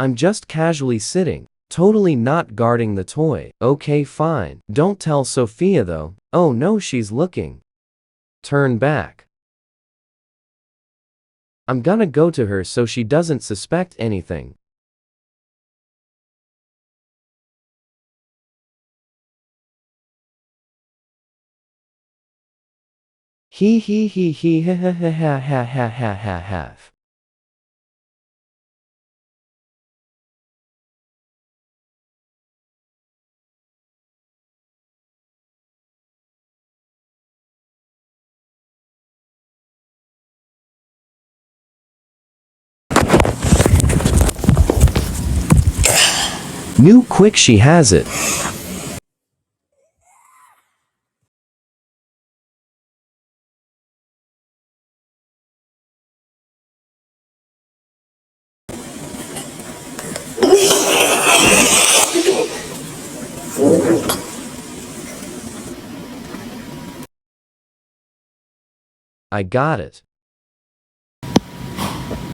I'm just casually sitting, totally not guarding the toy. Okay, fine. Don't tell Sophia though. Oh no, she's looking. Turn back. I'm gonna go to her so she doesn't suspect anything. He ha ha ha ha ha ha ha ha ha. New quick, she has it. I got it.